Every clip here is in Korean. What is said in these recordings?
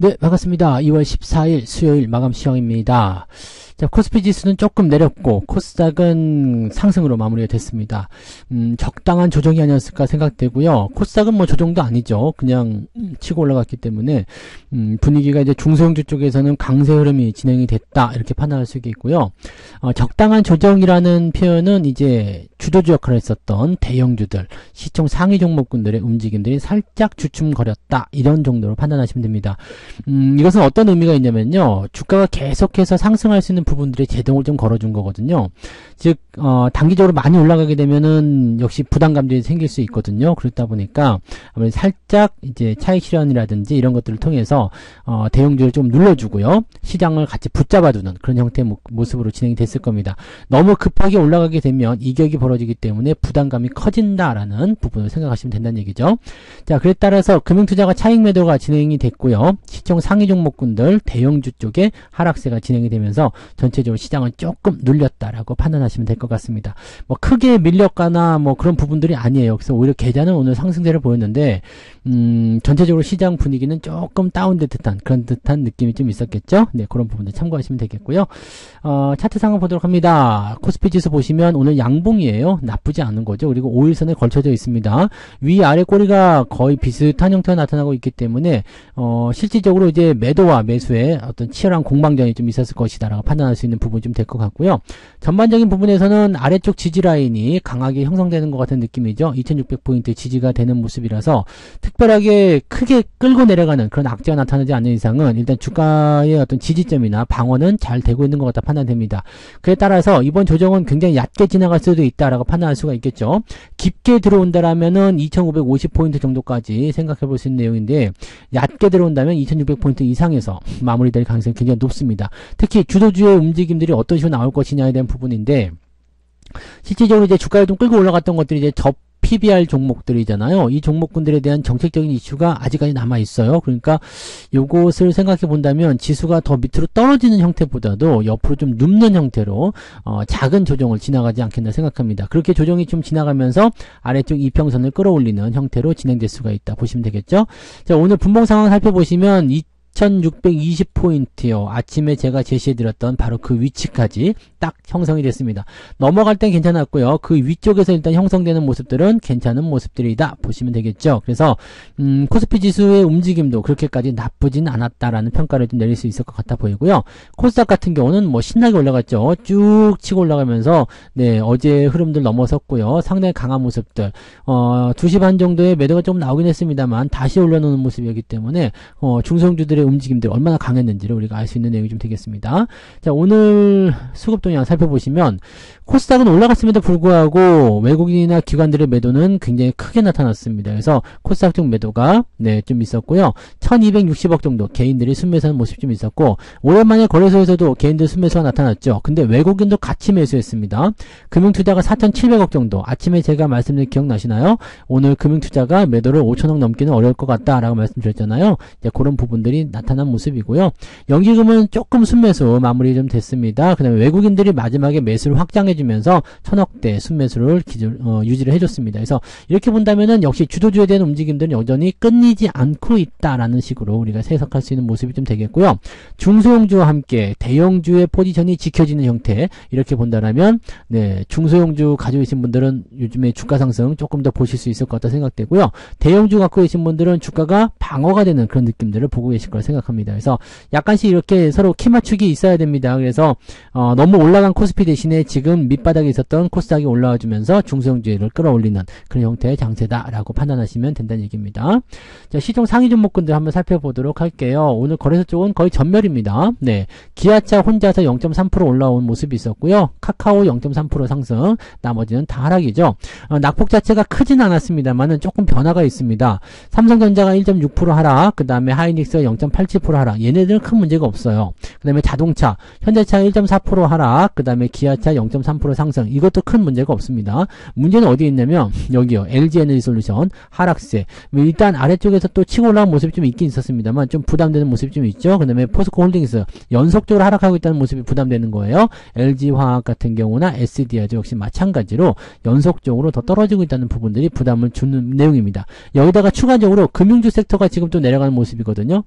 네, 반갑습니다. 2월 14일 수요일 마감 시황입니다. 자, 코스피 지수는 조금 내렸고 코스닥은 상승으로 마무리가 됐습니다. 적당한 조정이 아니었을까 생각되고요. 코스닥은 뭐 조정도 아니죠. 그냥 치고 올라갔기 때문에 분위기가 이제 중소형주 쪽에서는 강세 흐름이 진행이 됐다 이렇게 판단할 수 있겠고요. 적당한 조정이라는 표현은 이제 주도주 역할을 했었던 대형주들, 시총 상위 종목군들의 움직임들이 살짝 주춤거렸다 이런 정도로 판단하시면 됩니다. 이것은 어떤 의미가 있냐면요, 주가가 계속해서 상승할 수 있는 부분들이 제동을 좀 걸어준 거거든요. 즉 단기적으로 많이 올라가게 되면은 역시 부담감들이 생길 수 있거든요. 그렇다 보니까 아무래도 살짝 이제 차익 실현이라든지 이런 것들을 통해서 대형주를 좀 눌러주고요, 시장을 같이 붙잡아두는 그런 형태의 모습으로 진행이 됐을 겁니다. 너무 급하게 올라가게 되면 이격이 벌어지기 때문에 부담감이 커진다라는 부분을 생각하시면 된다는 얘기죠. 자, 그에 따라서 금융투자가 차익 매도가 진행이 됐고요. 시총 상위 종목군들 대형주 쪽에 하락세가 진행이 되면서 전체적으로 시장을 조금 눌렸다라고 판단하시면 될 것 같습니다. 뭐 크게 밀렸거나 뭐 그런 부분들이 아니에요. 그래서 오히려 계좌는 오늘 상승세를 보였는데 전체적으로 시장 분위기는 조금 다운된 듯한 그런 듯한 느낌이 좀 있었겠죠. 네, 그런 부분들 참고하시면 되겠고요. 차트 상황 보도록 합니다. 코스피 지수 보시면 오늘 양봉이에요. 나쁘지 않은 거죠. 그리고 5일선에 걸쳐져 있습니다. 위아래 꼬리가 거의 비슷한 형태가 나타나고 있기 때문에 실질적으로 이제 매도와 매수의 어떤 치열한 공방전이 좀 있었을 것이다라고 판단할 수 있는 부분이 좀 될 것 같고요. 전반적인 부분에서는 아래쪽 지지 라인이 강하게 형성되는 것 같은 느낌이죠. 2600포인트 지지가 되는 모습이라서 특별하게 크게 끌고 내려가는 그런 악재가 나타나지 않는 이상은 일단 주가의 어떤 지지점이나 방어는 잘 되고 있는 것 같다 판단됩니다. 그에 따라서 이번 조정은 굉장히 얕게 지나갈 수도 있다라고 판단할 수가 있겠죠. 깊게 들어온다라면은 2550포인트 정도까지 생각해 볼 수 있는 내용인데, 얕게 들어온다면 2600포인트 이상에서 마무리될 가능성이 굉장히 높습니다. 특히 주도주의 움직임들이 어떤 식으로 나올 것이냐에 대한 부분인데, 실질적으로 이제 주가를 좀 끌고 올라갔던 것들이 이제 PBR 종목들이잖아요. 이 종목군들에 대한 정책적인 이슈가 아직까지 남아 있어요. 그러니까 요것을 생각해 본다면 지수가 더 밑으로 떨어지는 형태보다도 옆으로 좀 눕는 형태로 작은 조정을 지나가지 않겠나 생각합니다. 그렇게 조정이 좀 지나가면서 아래쪽 이평선을 끌어올리는 형태로 진행될 수가 있다 보시면 되겠죠. 자, 오늘 분봉 상황 살펴보시면 2620포인트요. 아침에 제가 제시해드렸던 바로 그 위치까지 딱 형성이 됐습니다. 넘어갈 땐 괜찮았고요. 그 위쪽에서 일단 형성되는 모습들은 괜찮은 모습들이다 보시면 되겠죠. 그래서 코스피 지수의 움직임도 그렇게까지 나쁘진 않았다라는 평가를 좀 내릴 수 있을 것 같아 보이고요. 코스닥 같은 경우는 뭐 신나게 올라갔죠. 쭉 치고 올라가면서 네, 어제 흐름들 넘어섰고요. 상당히 강한 모습들. 2시 반 정도에 매도가 좀 나오긴 했습니다만 다시 올려놓는 모습이었기 때문에 중소형주들의 움직임들이 얼마나 강했는지를 우리가 알 수 있는 내용이 좀 되겠습니다. 자, 오늘 수급 동향 살펴보시면 코스닥은 올라갔음에도 불구하고 외국인이나 기관들의 매도는 굉장히 크게 나타났습니다. 그래서 코스닥 쪽 매도가 네, 좀 있었고요. 1260억 정도 개인들이 순매수하는 모습이 좀 있었고, 오랜만에 거래소에서도 개인들 순매수가 나타났죠. 근데 외국인도 같이 매수했습니다. 금융투자가 4700억 정도. 아침에 제가 말씀드린 기억나시나요? 오늘 금융투자가 매도를 5000억 넘기는 어려울 것 같다라고 말씀드렸잖아요. 이제 그런 부분들이 나타난 모습이고요. 연기금은 조금 순매수 마무리 좀 됐습니다. 그 다음에 외국인들이 마지막에 매수를 확장해주면서 1000억대 순매수를 유지를 해줬습니다. 그래서 이렇게 본다면은 역시 주도주에 대한 움직임들은 여전히 끊이지 않고 있다라는 식으로 우리가 해석할 수 있는 모습이 좀 되겠고요. 중소형주와 함께 대형주의 포지션이 지켜지는 형태, 이렇게 본다라면 네, 중소형주 가지고 계신 분들은 요즘에 주가 상승 조금 더 보실 수 있을 것 같다 생각되고요. 대형주 갖고 계신 분들은 주가가 방어가 되는 그런 느낌들을 보고 계실 거라 생각합니다. 그래서 약간씩 이렇게 서로 키 맞추기 있어야 됩니다. 그래서 너무 올라간 코스피 대신에 지금 밑바닥에 있었던 코스닥이 올라와 주면서 중소형주를 끌어올리는 그런 형태의 장세다라고 판단하시면 된다는 얘기입니다. 자, 시총 상위 종목군들 한번 살펴보도록 할게요. 오늘 거래소 쪽은 거의 전멸입니다. 네, 기아차 혼자서 0.3% 올라온 모습이 있었고요. 카카오 0.3% 상승, 나머지는 다 하락이죠. 낙폭 자체가 크진 않았습니다만은 조금 변화가 있습니다. 삼성전자가 1.6% 하락, 그 다음에 하이닉스가 0.87% 하락. 얘네들은 큰 문제가 없어요. 그 다음에 자동차, 현대차 1.4% 하락, 그 다음에 기아차 0.3% 상승. 이것도 큰 문제가 없습니다. 문제는 어디에 있냐면 여기요. LG에너지솔루션 하락세. 일단 아래쪽에서 또 치고 올라온 모습이 좀 있긴 있었습니다만 좀 부담되는 모습이 좀 있죠. 그 다음에 포스코홀딩스 연속적으로 하락하고 있다는 모습이 부담되는 거예요. LG화학 같은 경우나 SDI도 역시 마찬가지로 연속적으로 더 떨어지고 있다는 부분들이 부담을 주는 내용입니다. 여기다가 추가적으로 금융주 섹터가 지금 또 내려가는 모습이거든요.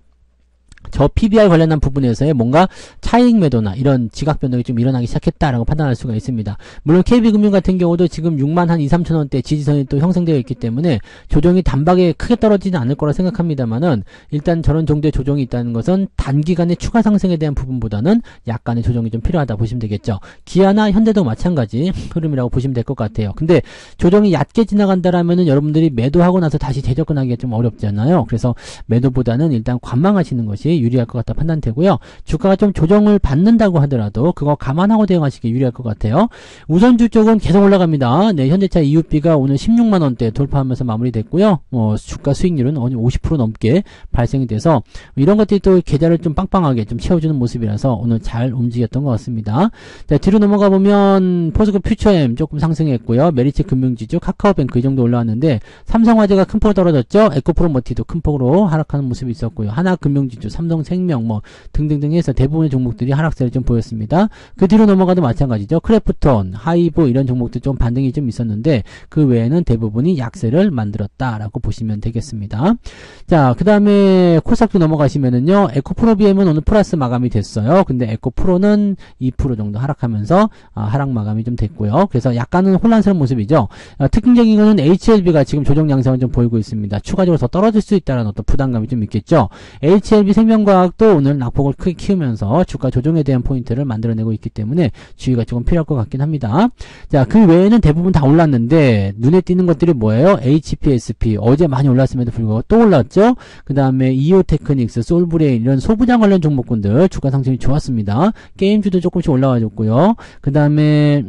저 PBR 관련한 부분에서의 뭔가 차익 매도나 이런 지각 변동이 좀 일어나기 시작했다라고 판단할 수가 있습니다. 물론 KB금융 같은 경우도 지금 6만 한 2, 3천 원대 지지선이 또 형성되어 있기 때문에 조정이 단박에 크게 떨어지지는 않을 거라 생각합니다만은 일단 저런 정도의 조정이 있다는 것은 단기간의 추가 상승에 대한 부분보다는 약간의 조정이 좀 필요하다 보시면 되겠죠. 기아나 현대도 마찬가지 흐름이라고 보시면 될 것 같아요. 근데 조정이 얕게 지나간다라면은 여러분들이 매도하고 나서 다시 재접근하기가 좀 어렵잖아요. 그래서 매도보다는 일단 관망하시는 것이 유리할 것 같다 판단되고요. 주가가 좀 조정을 받는다고 하더라도 그거 감안하고 대응하시기 유리할 것 같아요. 우선주 쪽은 계속 올라갑니다. 네, 현대차 EUB가 오늘 16만 원대 돌파하면서 마무리됐고요. 주가 수익률은 50% 넘게 발생이 돼서 이런 것들이 또 계좌를 좀 빵빵하게 좀 채워주는 모습이라서 오늘 잘 움직였던 것 같습니다. 자, 뒤로 넘어가 보면 포스코 퓨처엠 조금 상승했고요. 메리츠 금융지주, 카카오뱅크 이 정도 올라왔는데 삼성화재가 큰 폭으로 떨어졌죠. 에코프로머티도 큰 폭으로 하락하는 모습이 있었고요. 하나금융지주, 삼성생명 뭐 등등등 해서 대부분의 종목들이 하락세를 좀 보였습니다. 그 뒤로 넘어가도 마찬가지죠. 크래프톤, 하이브 이런 종목들 좀 반등이 좀 있었는데 그 외에는 대부분이 약세를 만들었다라고 보시면 되겠습니다. 자, 그 다음에 코스닥도 넘어가시면은요. 에코프로비엠은 오늘 플러스 마감이 됐어요. 근데 에코프로는 2% 정도 하락하면서 하락 마감이 좀 됐고요. 그래서 약간은 혼란스러운 모습이죠. 특징적인 거는 HLB가 지금 조정 양상을 좀 보이고 있습니다. 추가적으로 더 떨어질 수 있다는 어떤 부담감이 좀 있겠죠. HLB 생명과학도 오늘 낙폭을 크게 키우면서 주가 조정에 대한 포인트를 만들어내고 있기 때문에 주의가 조금 필요할 것 같긴 합니다. 자, 그 외에는 대부분 다 올랐는데 눈에 띄는 것들이 뭐예요? HPSP 어제 많이 올랐음에도 불구하고 또 올랐죠. 그 다음에 이오테크닉스, 솔브레인 이런 소부장 관련 종목군들 주가 상승이 좋았습니다. 게임주도 조금씩 올라와줬고요. 그 다음에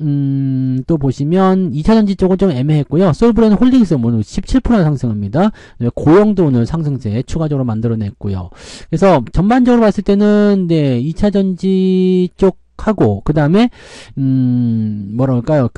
또 보시면 2차전지 쪽은 좀 애매했고요. 솔브레인 홀딩스 오늘 17% 상승합니다. 고영도 오늘 상승세 추가적으로 만들어냈고요. 그래서 전반적으로 봤을 때는 네, 2차전지 쪽하고 그 다음에 뭐랄까요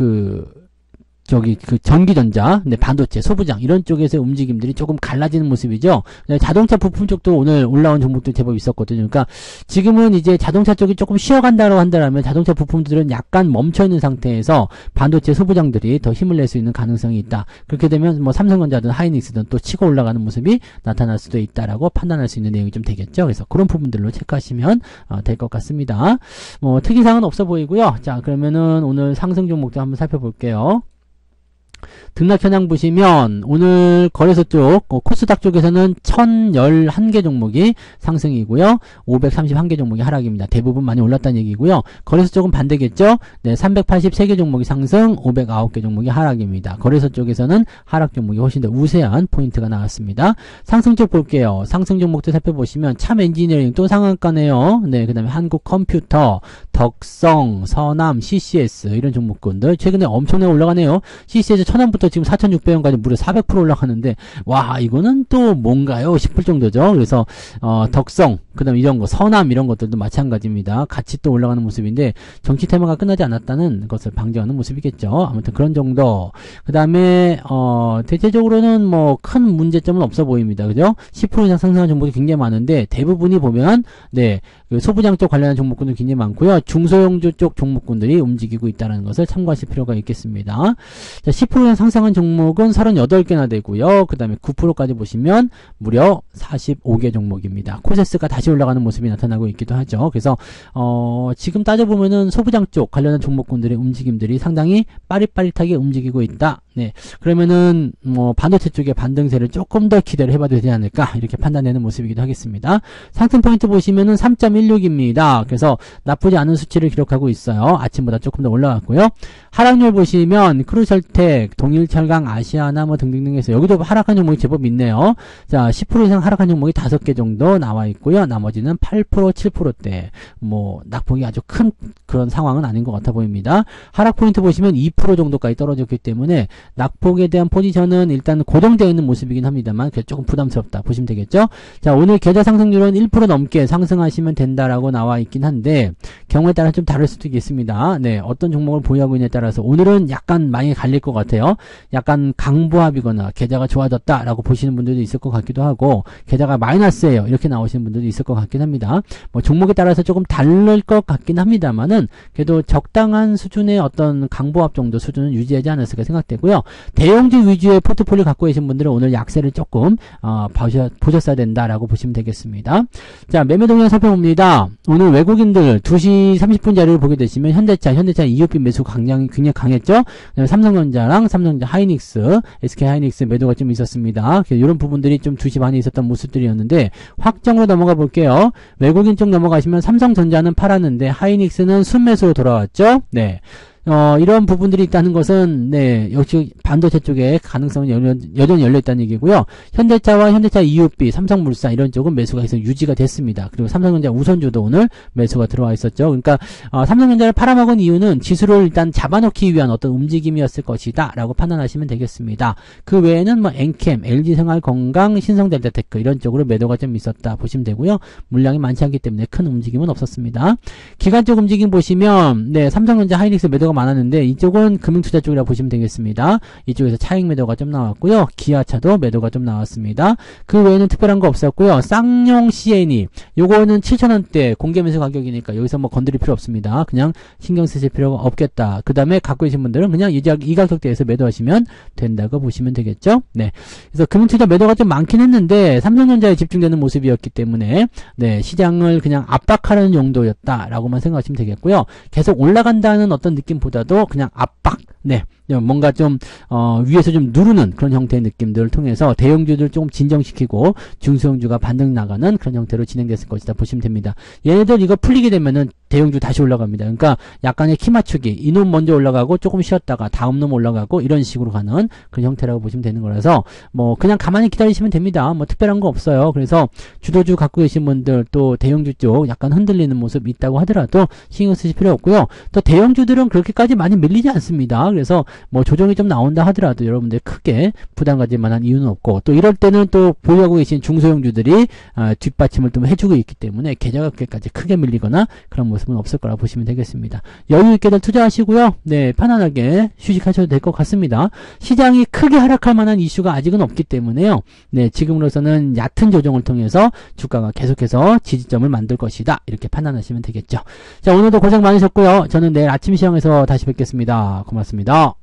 전기전자, 반도체, 소부장, 이런 쪽에서의 움직임들이 조금 갈라지는 모습이죠. 자동차 부품 쪽도 오늘 올라온 종목들 제법 있었거든요. 그러니까 지금은 이제 자동차 쪽이 조금 쉬어간다고 한다면 자동차 부품들은 약간 멈춰있는 상태에서 반도체, 소부장들이 더 힘을 낼 수 있는 가능성이 있다. 그렇게 되면 뭐 삼성전자든 하이닉스든 또 치고 올라가는 모습이 나타날 수도 있다라고 판단할 수 있는 내용이 좀 되겠죠. 그래서 그런 부분들로 체크하시면 될 것 같습니다. 뭐 특이사항은 없어 보이고요. 자, 그러면은 오늘 상승 종목도 한번 살펴볼게요. 등락 현황 보시면 오늘 거래소 쪽 코스닥 쪽에서는 1011개 종목이 상승이고요. 531개 종목이 하락입니다. 대부분 많이 올랐다는 얘기고요. 거래소 쪽은 반대겠죠. 네, 383개 종목이 상승, 509개 종목이 하락입니다. 거래소 쪽에서는 하락 종목이 훨씬 더 우세한 포인트가 나왔습니다. 상승 쪽 볼게요. 상승 종목들 살펴보시면 참 엔지니어링 또 상한가네요. 네, 그 다음에 한국컴퓨터, 덕성, 서남, CCS 이런 종목군들 최근에 엄청나게 올라가네요. CCS 1000원부터 지금 4,600원까지 무려 400% 올라가는데 와, 이거는 또 뭔가요 싶을 정도죠. 그래서 덕성, 그 다음 이런 거, 서남 이런 것들도 마찬가지입니다. 같이 또 올라가는 모습인데 정치 테마가 끝나지 않았다는 것을 방증하는 모습이겠죠. 아무튼 그런 정도. 그 다음에 대체적으로는 뭐 큰 문제점은 없어 보입니다. 그죠? 10% 이상 상승한 종목이 굉장히 많은데 대부분이 보면 네, 그 소부장 쪽 관련한 종목군들 굉장히 많고요. 중소형주 쪽 종목군들이 움직이고 있다는 것을 참고하실 필요가 있겠습니다. 자, 10% 이상 상승한 종목은 38개나 되고요. 그 다음에 9%까지 보시면 무려 45개 종목입니다. 코세스가 다시 올라가는 모습이 나타나고 있기도 하죠. 그래서 지금 따져보면은 소부장 쪽 관련한 종목군들의 움직임들이 상당히 빠릿빠릿하게 움직이고 있다. 네, 그러면은 뭐 반도체 쪽의 반등세를 조금 더 기대를 해봐도 되지 않을까 이렇게 판단되는 모습이기도 하겠습니다. 상승 포인트 보시면은 3.16입니다. 그래서 나쁘지 않은 수치를 기록하고 있어요. 아침보다 조금 더 올라갔고요. 하락률 보시면 크루셜텍, 동일철강, 아시아나 뭐 등등등 해서 여기도 하락한 종목이 제법 있네요. 자, 10% 이상 하락한 종목이 5개 정도 나와 있고요. 나머지는 8%, 7%대 뭐 낙폭이 아주 큰 그런 상황은 아닌 것 같아 보입니다. 하락 포인트 보시면 2% 정도까지 떨어졌기 때문에 낙폭에 대한 포지션은 일단 고정되어 있는 모습이긴 합니다만 조금 부담스럽다 보시면 되겠죠. 자, 오늘 계좌 상승률은 1% 넘게 상승하시면 된다라고 나와 있긴 한데 경우에 따라 좀 다를 수도 있겠습니다. 네, 어떤 종목을 보유하고 있냐에 따라서 오늘은 약간 많이 갈릴 것 같아요. 약간 강보합이거나 계좌가 좋아졌다라고 보시는 분들도 있을 것 같기도 하고 계좌가 마이너스예요 이렇게 나오시는 분들도 있을 것 같긴 합니다. 뭐 종목에 따라서 조금 다를 것 같긴 합니다만은 그래도 적당한 수준의 어떤 강보합 정도 수준은 유지하지 않았을까 생각되고요. 되고요. 대형주 위주의 포트폴리오 갖고 계신 분들은 오늘 약세를 조금 보셨어야 된다라고 보시면 되겠습니다. 자, 매매 동향 살펴봅니다. 오늘 외국인들 2시 30분 자리를 보게 되시면 현대차 EUP 매수 굉장히 강했죠. 그다음에 삼성전자 하이닉스, SK 하이닉스 매도가 좀 있었습니다. 이런 부분들이 좀 2시 반에 있었던 모습들이었는데 확정으로 넘어가 볼게요. 외국인 쪽 넘어가시면 삼성전자는 팔았는데 하이닉스는 순매수로 돌아왔죠. 네. 이런 부분들이 있다는 것은, 네, 역시 반도체 쪽에 가능성은 여전히 열려있다는 얘기고요. 현대차와 현대차 EUP, 삼성물산 이런 쪽은 매수가 계속 유지가 됐습니다. 그리고 삼성전자 우선주도 오늘 매수가 들어와 있었죠. 그러니까, 삼성전자를 팔아먹은 이유는 지수를 일단 잡아놓기 위한 어떤 움직임이었을 것이다. 라고 판단하시면 되겠습니다. 그 외에는 뭐, 엔캠, LG생활건강, 신성델타테크 이런 쪽으로 매도가 좀 있었다 보시면 되고요. 물량이 많지 않기 때문에 큰 움직임은 없었습니다. 기관 쪽 움직임 보시면, 네, 삼성전자 하이닉스 매도가 많았는데 이쪽은 금융투자 쪽이라 보시면 되겠습니다. 이쪽에서 차익 매도가 좀 나왔고요. 기아차도 매도가 좀 나왔습니다. 그 외에는 특별한 거 없었고요. 쌍용 CNE 요거는 7,000원대 공개 매수 가격이니까 여기서 뭐 건드릴 필요 없습니다. 그냥 신경 쓰실 필요가 없겠다. 그 다음에 갖고 계신 분들은 그냥 이 가격대에서 매도하시면 된다고 보시면 되겠죠. 네, 그래서 금융투자 매도가 좀 많긴 했는데 삼성전자에 집중되는 모습이었기 때문에 네, 시장을 그냥 압박하는 용도였다라고만 생각하시면 되겠고요. 계속 올라간다는 어떤 느낌보다도 그냥 압박, 네, 뭔가 좀 위에서 좀 누르는 그런 형태의 느낌들을 통해서 대형주들 조금 진정시키고 중소형주가 반등 나가는 그런 형태로 진행됐을 것이다 보시면 됩니다. 얘네들 이거 풀리게 되면은 대형주 다시 올라갑니다. 그러니까 약간의 키 맞추기, 이놈 먼저 올라가고 조금 쉬었다가 다음 놈 올라가고 이런 식으로 가는 그런 형태라고 보시면 되는 거라서 뭐 그냥 가만히 기다리시면 됩니다. 뭐 특별한 거 없어요. 그래서 주도주 갖고 계신 분들 또 대형주 쪽 약간 흔들리는 모습 있다고 하더라도 신경 쓰실 필요 없고요. 또 대형주들은 그렇게까지 많이 밀리지 않습니다. 그래서 뭐 조정이 좀 나온다 하더라도 여러분들 크게 부담 가질 만한 이유는 없고 또 이럴 때는 또 보유하고 계신 중소형주들이 뒷받침을 좀 해주고 있기 때문에 계좌가 그렇게까지 크게 밀리거나 그런 모습은 없을 거라 보시면 되겠습니다. 여유 있게들 투자하시고요. 네, 편안하게 휴식하셔도 될 것 같습니다. 시장이 크게 하락할 만한 이슈가 아직은 없기 때문에요. 네, 지금으로서는 얕은 조정을 통해서 주가가 계속해서 지지점을 만들 것이다. 이렇게 판단하시면 되겠죠. 자, 오늘도 고생 많으셨고요. 저는 내일 아침 시황에서 다시 뵙겠습니다. 고맙습니다.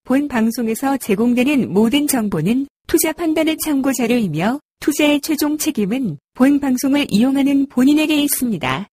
본 방송에서 제공되는 모든 정보는 투자 판단의 참고 자료이며 투자의 최종 책임은 본 방송을 이용하는 본인에게 있습니다.